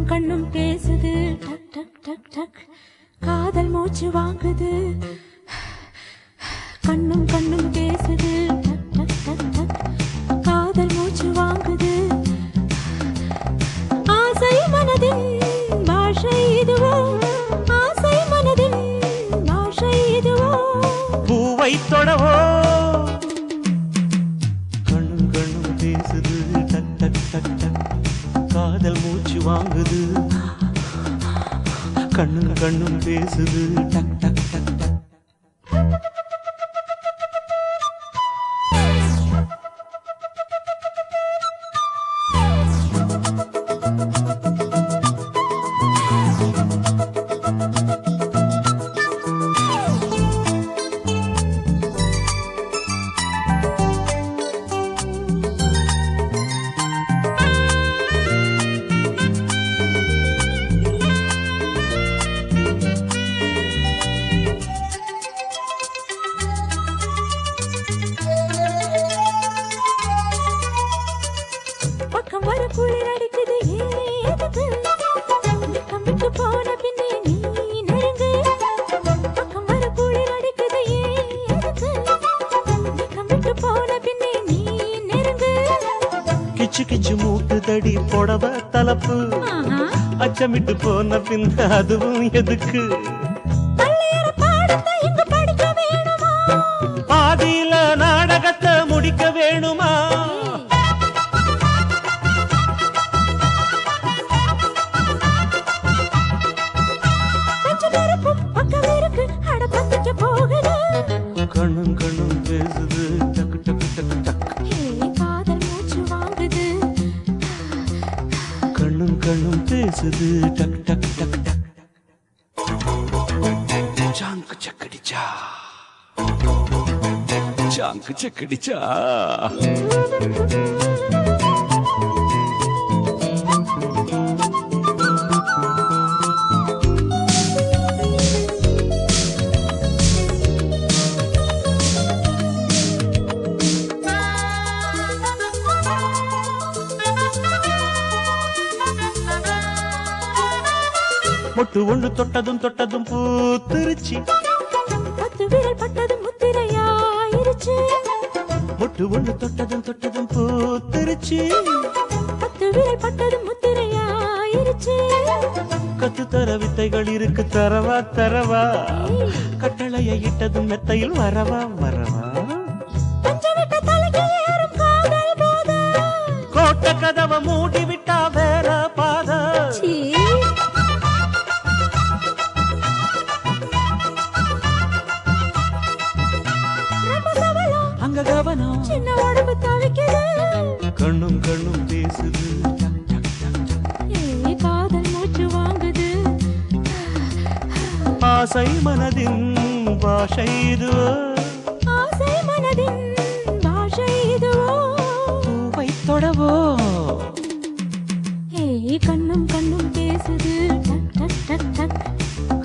கண்ணும் பேசுது டக் டக் டக் டக் காதல் மூச்சு வாங்குது கண்ணும் கண்ணும் பேசுது டக் டக் டக் டக் காதல் மூச்சு வாங்குது ஆசை மனதின் பாஷை இதுவோ ஆசை மனதின் பாஷை இதுவோ பூவை தொடவோ கண்ணும் கண்ணும் பேசுது டக் டக் டக் டக் காதல் மூச்சு வாங்குது கண்ணும் கண்ணும் பேசுது டக் டக் டக் டக் பக்கம் வர குளிர் அடிக்குது ஏதுக்கு பக்கம் விட்டு போன பின்னே நீ நெருங்கு பக்கம் வர குளிர் அடிக்குது ஏதுக்கு பக்கம் விட்டு போன பின்னே நீ நெருங்கு கிச்சு கிச்சு மூட்டு தடி புடவ தலப்பு அச்சமிட்டு போன பின் அதுவும் எதுக்கு பள்ளியற பாடத்தை இங்கு படிக்க வேணுமா பாதியில நாடகத்தை முடிக்க வேணுமா கண்ணும் கண்ணும் பேசுது டக்கு டக்கு டக்கு டக் காதல் மூச்சு வாங்குது கண்ணும் கண்ணும் பேசுது டக் டக் டக் டக் சாங்கு சக்கடிச்சா சாங்கு சக்கடிச்சா மொட்டு ஒண்ணு தொட்டதும் தொட்டதும் பூத்திருச்சி பத்து விரல் பட்டதும் முத்திரையாயிருச்சு மொட்டு ஒண்ணு தொட்டதும் தொட்டதும் பூத்திருச்சி பத்து விரல் பட்டதும் முத்திரையாயிருச்சு கத்து தர வித்தைகள் இருக்கு தரவா தரவா கட்டளைய இட்டதும் மெத்தையில் வரவா வரவா பஞ்சமிட்ட தலைக்கு ஏறும் காதல் போத கோட்ட கதவை மூடி விட்டா வேற பாத அங்க கவனம் சின்ன உடம்பு தவிக்குது கண்ணும் கண்ணும் பேசுது காதல் மூச்சு வாங்குது ஆசை மனதின் பாஷை இதுவோ ஆசை மனதின் பாஷை இதுவோ பூவை தொடவோ கண்ணும் கண்ணும் பேசுது டக் டக் டக் டக்